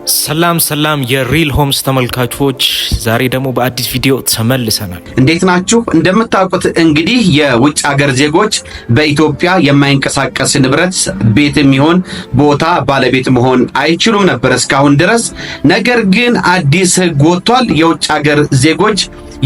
ሰላም የሪል ሆምስ ተመልካቾች፣ ዛሬ ደግሞ በአዲስ ቪዲዮ ተመልሰናል። እንዴት ናችሁ? እንደምታውቁት እንግዲህ የውጭ ሀገር ዜጎች በኢትዮጵያ የማይንቀሳቀስ ንብረት ቤት የሚሆን ቦታ ባለቤት መሆን አይችሉም ነበር እስካሁን ድረስ። ነገር ግን አዲስ ሕግ ወጥቷል። የውጭ ሀገር ዜጎች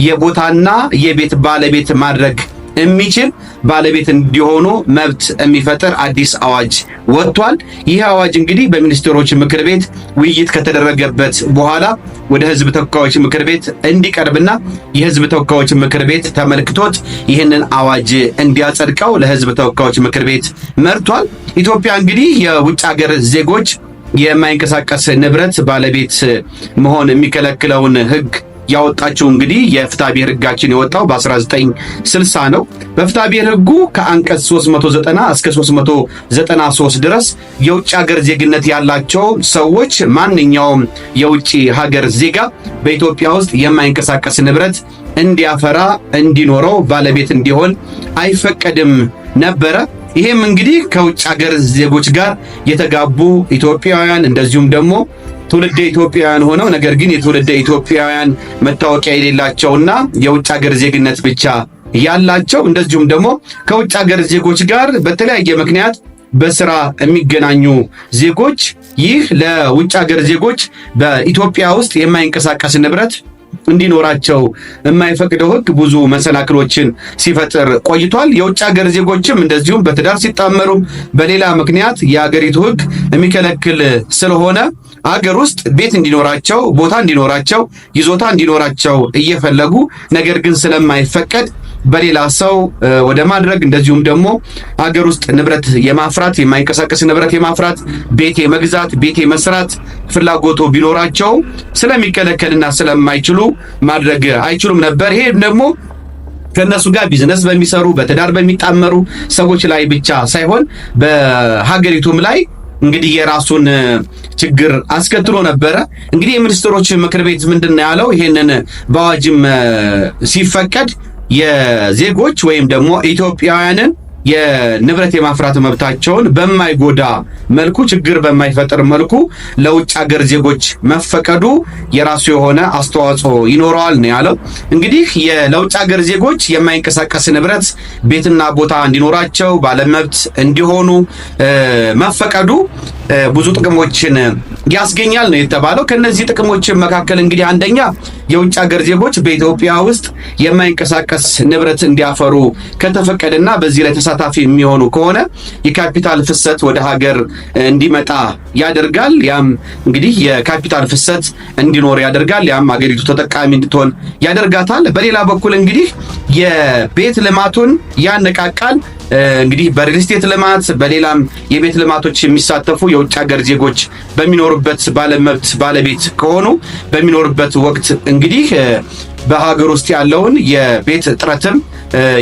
የቦታና የቤት ባለቤት ማድረግ የሚችል ባለቤት እንዲሆኑ መብት የሚፈጥር አዲስ አዋጅ ወጥቷል። ይህ አዋጅ እንግዲህ በሚኒስትሮች ምክር ቤት ውይይት ከተደረገበት በኋላ ወደ ህዝብ ተወካዮች ምክር ቤት እንዲቀርብና የህዝብ ተወካዮች ምክር ቤት ተመልክቶት ይህንን አዋጅ እንዲያጸድቀው ለህዝብ ተወካዮች ምክር ቤት መርቷል። ኢትዮጵያ እንግዲህ የውጭ ሀገር ዜጎች የማይንቀሳቀስ ንብረት ባለቤት መሆን የሚከለክለውን ህግ ያወጣችው እንግዲህ የፍትሐ ብሔር ህጋችን የወጣው በ1960 ነው። በፍትሐ ብሔር ህጉ ከአንቀጽ 390 እስከ 393 ድረስ የውጭ ሀገር ዜግነት ያላቸው ሰዎች ማንኛውም የውጭ ሀገር ዜጋ በኢትዮጵያ ውስጥ የማይንቀሳቀስ ንብረት እንዲያፈራ፣ እንዲኖረው፣ ባለቤት እንዲሆን አይፈቀድም ነበረ። ይሄም እንግዲህ ከውጭ ሀገር ዜጎች ጋር የተጋቡ ኢትዮጵያውያን እንደዚሁም ደግሞ ትውልደ ኢትዮጵያውያን ሆነው ነገር ግን የትውልደ ኢትዮጵያውያን መታወቂያ የሌላቸውና የውጭ ሀገር ዜግነት ብቻ ያላቸው እንደዚሁም ደግሞ ከውጭ ሀገር ዜጎች ጋር በተለያየ ምክንያት በስራ የሚገናኙ ዜጎች ይህ ለውጭ ሀገር ዜጎች በኢትዮጵያ ውስጥ የማይንቀሳቀስ ንብረት እንዲኖራቸው የማይፈቅደው ህግ ብዙ መሰናክሎችን ሲፈጥር ቆይቷል። የውጭ ሀገር ዜጎችም እንደዚሁም በትዳር ሲጣመሩ በሌላ ምክንያት የሀገሪቱ ህግ የሚከለክል ስለሆነ አገር ውስጥ ቤት እንዲኖራቸው፣ ቦታ እንዲኖራቸው፣ ይዞታ እንዲኖራቸው እየፈለጉ ነገር ግን ስለማይፈቀድ በሌላ ሰው ወደ ማድረግ እንደዚሁም ደግሞ አገር ውስጥ ንብረት የማፍራት የማይንቀሳቀስ ንብረት የማፍራት ቤት የመግዛት ቤት የመስራት ፍላጎቱ ቢኖራቸው ስለሚከለከልና ስለማይችሉ ማድረግ አይችሉም ነበር። ይሄ ደግሞ ከነሱ ጋር ቢዝነስ በሚሰሩ በትዳር በሚጣመሩ ሰዎች ላይ ብቻ ሳይሆን በሀገሪቱም ላይ እንግዲህ የራሱን ችግር አስከትሎ ነበረ። እንግዲህ የሚኒስትሮች ምክር ቤት ምንድነው ያለው? ይሄንን በአዋጅም ሲፈቀድ የዜጎች ወይም ደግሞ ኢትዮጵያውያንን የንብረት የማፍራት መብታቸውን በማይጎዳ መልኩ ችግር በማይፈጥር መልኩ ለውጭ ሀገር ዜጎች መፈቀዱ የራሱ የሆነ አስተዋጽኦ ይኖረዋል ነው ያለው። እንግዲህ ለውጭ ሀገር ዜጎች የማይንቀሳቀስ ንብረት ቤትና ቦታ እንዲኖራቸው ባለመብት እንዲሆኑ መፈቀዱ ብዙ ጥቅሞችን ያስገኛል ነው የተባለው። ከነዚህ ጥቅሞች መካከል እንግዲህ አንደኛ የውጭ ሀገር ዜጎች በኢትዮጵያ ውስጥ የማይንቀሳቀስ ንብረት እንዲያፈሩ ከተፈቀደና በዚህ ላይ ተሳታፊ የሚሆኑ ከሆነ የካፒታል ፍሰት ወደ ሀገር እንዲመጣ ያደርጋል። ያም እንግዲህ የካፒታል ፍሰት እንዲኖር ያደርጋል። ያም ሀገሪቱ ተጠቃሚ እንድትሆን ያደርጋታል። በሌላ በኩል እንግዲህ የቤት ልማቱን ያነቃቃል። እንግዲህ በሪል ስቴት ልማት በሌላም የቤት ልማቶች የሚሳተፉ የውጭ ሀገር ዜጎች በሚኖሩበት ባለመብት ባለቤት ከሆኑ በሚኖሩበት ወቅት እንግዲህ በሀገር ውስጥ ያለውን የቤት እጥረትም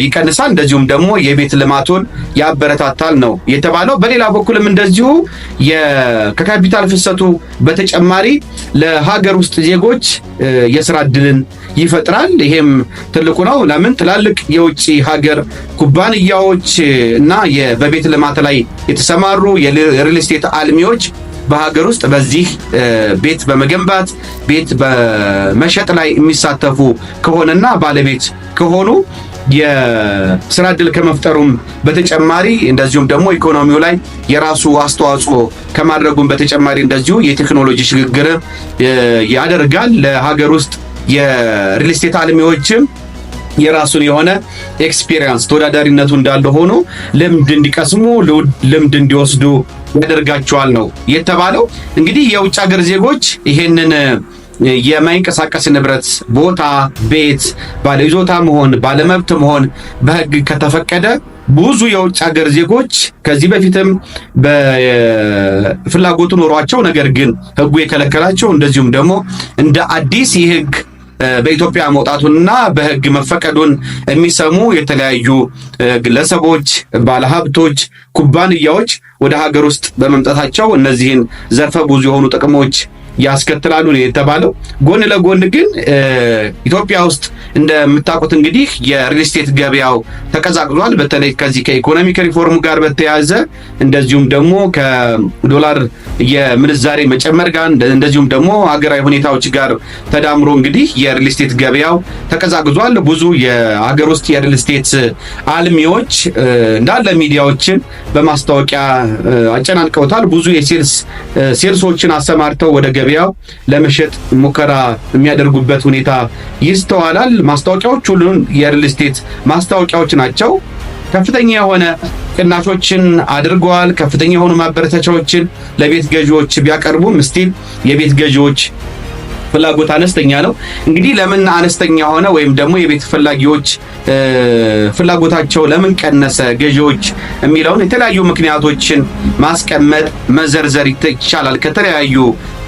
ይቀንሳል፣ እንደዚሁም ደግሞ የቤት ልማቱን ያበረታታል ነው የተባለው። በሌላ በኩልም እንደዚሁ ከካፒታል ፍሰቱ በተጨማሪ ለሀገር ውስጥ ዜጎች የስራ ዕድልን ይፈጥራል። ይሄም ትልቁ ነው። ለምን ትላልቅ የውጭ ሀገር ኩባንያዎች እና በቤት ልማት ላይ የተሰማሩ የሪል ስቴት አልሚዎች በሀገር ውስጥ በዚህ ቤት በመገንባት ቤት በመሸጥ ላይ የሚሳተፉ ከሆነና ባለቤት ከሆኑ የስራ ዕድል ከመፍጠሩም በተጨማሪ እንደዚሁም ደግሞ ኢኮኖሚው ላይ የራሱ አስተዋጽኦ ከማድረጉም በተጨማሪ እንደዚሁ የቴክኖሎጂ ሽግግር ያደርጋል። ለሀገር ውስጥ የሪል ስቴት አልሚዎችም የራሱን የሆነ ኤክስፒሪየንስ ተወዳዳሪነቱ እንዳለ ሆኖ ልምድ እንዲቀስሙ ልምድ እንዲወስዱ ያደርጋቸዋል ነው የተባለው። እንግዲህ የውጭ ሀገር ዜጎች ይሄንን የማይንቀሳቀስ ንብረት ቦታ፣ ቤት ባለይዞታ መሆን ባለመብት መሆን በህግ ከተፈቀደ ብዙ የውጭ ሀገር ዜጎች ከዚህ በፊትም በፍላጎቱ ኖሯቸው ነገር ግን ህጉ የከለከላቸው እንደዚሁም ደግሞ እንደ አዲስ ይህ ህግ በኢትዮጵያ መውጣቱንና በህግ መፈቀዱን የሚሰሙ የተለያዩ ግለሰቦች፣ ባለሀብቶች፣ ኩባንያዎች ወደ ሀገር ውስጥ በመምጣታቸው እነዚህን ዘርፈ ብዙ የሆኑ ጥቅሞች ያስከትላሉ ነው የተባለው። ጎን ለጎን ግን ኢትዮጵያ ውስጥ እንደምታውቁት እንግዲህ የሪል ስቴት ገበያው ተቀዛቅዟል። በተለይ ከዚህ ከኢኮኖሚክ ሪፎርሙ ጋር በተያያዘ እንደዚሁም ደግሞ ከዶላር የምንዛሬ መጨመር ጋር እንደዚሁም ደግሞ ሀገራዊ ሁኔታዎች ጋር ተዳምሮ እንግዲህ የሪል ስቴት ገበያው ተቀዛቅዟል። ብዙ የሀገር ውስጥ የሪል ስቴት አልሚዎች እንዳለ ሚዲያዎችን በማስታወቂያ አጨናንቀውታል። ብዙ ሴልሶችን አሰማርተው ወደ ገበያው ለመሸጥ ሙከራ የሚያደርጉበት ሁኔታ ይስተዋላል። ማስታወቂያዎች ሁሉን የሪል ስቴት ማስታወቂያዎች ናቸው። ከፍተኛ የሆነ ቅናሾችን አድርገዋል። ከፍተኛ የሆኑ ማበረታቻዎችን ለቤት ገዢዎች ቢያቀርቡም ስቲል የቤት ገዢዎች ፍላጎት አነስተኛ ነው። እንግዲህ ለምን አነስተኛ ሆነ ወይም ደግሞ የቤት ፈላጊዎች ፍላጎታቸው ለምን ቀነሰ ገዢዎች የሚለውን የተለያዩ ምክንያቶችን ማስቀመጥ መዘርዘር ይቻላል። ከተለያዩ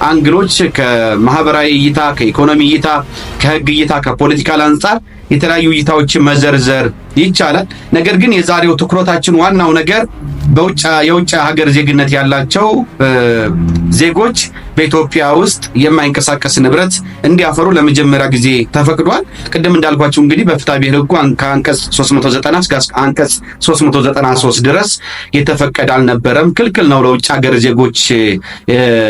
አንግሎች ከማህበራዊ እይታ፣ ከኢኮኖሚ እይታ፣ ከህግ እይታ፣ ከፖለቲካል አንጻር የተለያዩ እይታዎችን መዘርዘር ይቻላል። ነገር ግን የዛሬው ትኩረታችን ዋናው ነገር የውጭ ሀገር ዜግነት ያላቸው ዜጎች በኢትዮጵያ ውስጥ የማይንቀሳቀስ ንብረት እንዲያፈሩ ለመጀመሪያ ጊዜ ተፈቅዷል። ቅድም እንዳልኳችሁ እንግዲህ በፍትሐ ብሔር ሕጉ ከአንቀጽ 390 እስከ አንቀጽ 393 ድረስ የተፈቀደ አልነበረም። ክልክል ነው ለውጭ ሀገር ዜጎች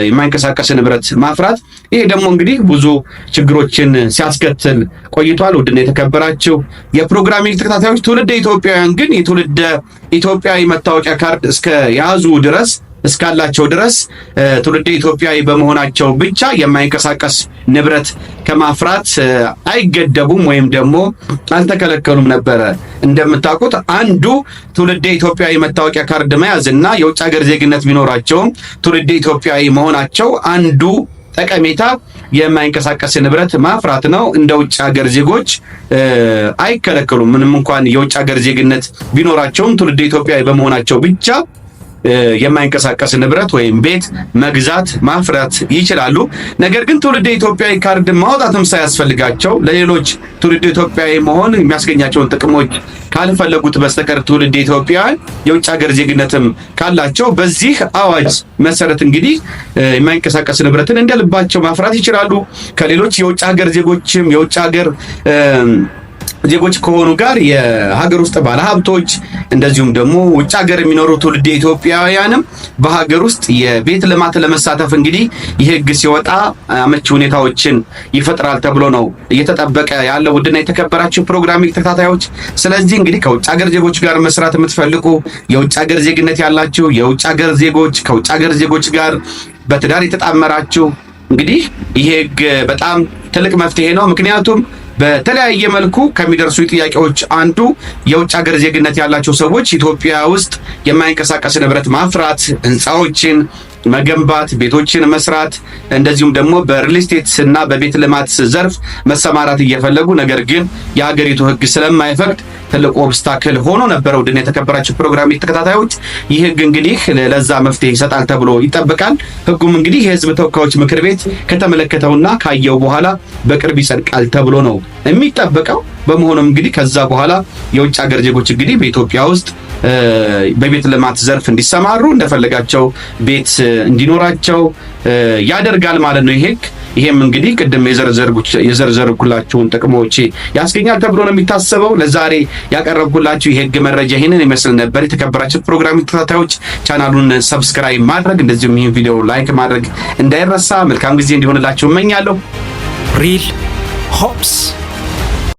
የማይንቀሳቀስ ንብረት ማፍራት። ይሄ ደግሞ እንግዲህ ብዙ ችግሮችን ሲያስከትል ቆይቷል። ውድና የተከበራችሁ የፕሮግራሚንግ ተከታታዮች ትውልደ ኢትዮጵያውያን ግን የትውልደ ኢትዮጵያዊ መታወቂያ ካርድ እስከ ያዙ ድረስ እስካላቸው ድረስ ትውልደ ኢትዮጵያዊ በመሆናቸው ብቻ የማይንቀሳቀስ ንብረት ከማፍራት አይገደቡም ወይም ደግሞ አልተከለከሉም ነበረ። እንደምታውቁት አንዱ ትውልደ ኢትዮጵያዊ መታወቂያ ካርድ መያዝና የውጭ ሀገር ዜግነት ቢኖራቸውም ትውልደ ኢትዮጵያዊ መሆናቸው አንዱ ጠቀሜታ የማይንቀሳቀስ ንብረት ማፍራት ነው። እንደ ውጭ ሀገር ዜጎች አይከለከሉም። ምንም እንኳን የውጭ ሀገር ዜግነት ቢኖራቸውም ትውልደ ኢትዮጵያዊ በመሆናቸው ብቻ የማይንቀሳቀስ ንብረት ወይም ቤት መግዛት ማፍራት ይችላሉ። ነገር ግን ትውልደ ኢትዮጵያዊ ካርድ ማውጣትም ሳያስፈልጋቸው ለሌሎች ትውልደ ኢትዮጵያዊ መሆን የሚያስገኛቸውን ጥቅሞች ካልፈለጉት በስተቀር ትውልደ ኢትዮጵያውያን የውጭ ሀገር ዜግነትም ካላቸው በዚህ አዋጅ መሰረት እንግዲህ የማይንቀሳቀስ ንብረትን እንደልባቸው ማፍራት ይችላሉ። ከሌሎች የውጭ ሀገር ዜጎችም የውጭ ሀገር ዜጎች ከሆኑ ጋር የሀገር ውስጥ ባለሀብቶች እንደዚሁም ደግሞ ውጭ ሀገር የሚኖሩ ትውልደ ኢትዮጵያውያንም በሀገር ውስጥ የቤት ልማት ለመሳተፍ እንግዲህ ይህ ሕግ ሲወጣ አመቺ ሁኔታዎችን ይፈጥራል ተብሎ ነው እየተጠበቀ ያለው። ውድና የተከበራችሁ ፕሮግራሚንግ ተከታታዮች፣ ስለዚህ እንግዲህ ከውጭ ሀገር ዜጎች ጋር መስራት የምትፈልጉ የውጭ ሀገር ዜግነት ያላችሁ የውጭ ሀገር ዜጎች ከውጭ ሀገር ዜጎች ጋር በትዳር የተጣመራችሁ እንግዲህ ይህ ሕግ በጣም ትልቅ መፍትሄ ነው። ምክንያቱም በተለያየ መልኩ ከሚደርሱ ጥያቄዎች አንዱ የውጭ ሀገር ዜግነት ያላቸው ሰዎች ኢትዮጵያ ውስጥ የማይንቀሳቀስ ንብረት ማፍራት፣ ህንፃዎችን መገንባት፣ ቤቶችን መስራት እንደዚሁም ደግሞ በሪል ስቴት እና በቤት ልማት ዘርፍ መሰማራት እየፈለጉ ነገር ግን የሀገሪቱ ህግ ስለማይፈቅድ ትልቁ ኦብስታክል ሆኖ ነበር። ውድና የተከበራችሁ ፕሮግራም ተከታታዮች ይህ ህግ እንግዲህ ለዛ መፍትሄ ይሰጣል ተብሎ ይጠበቃል። ህጉም እንግዲህ የህዝብ ተወካዮች ምክር ቤት ከተመለከተውና ካየው በኋላ በቅርብ ይጸድቃል ተብሎ ነው የሚጠበቀው። በመሆኑም እንግዲህ ከዛ በኋላ የውጭ ሀገር ዜጎች እንግዲህ በኢትዮጵያ ውስጥ በቤት ልማት ዘርፍ እንዲሰማሩ እንደፈለጋቸው ቤት እንዲኖራቸው ያደርጋል ማለት ነው ይሄ። ይሄም እንግዲህ ቅድም የዘርዘርኩላችሁን ጥቅሞች ያስገኛል ተብሎ ነው የሚታሰበው። ለዛሬ ያቀረብኩላችሁ የህግ መረጃ ይሄንን ይመስል ነበር። የተከበራችሁ ፕሮግራም ተከታታዮች ቻናሉን ሰብስክራይብ ማድረግ እንደዚሁም ይሄን ቪዲዮ ላይክ ማድረግ እንዳይረሳ። መልካም ጊዜ እንዲሆንላችሁ እመኛለሁ። ሪል ሆምስ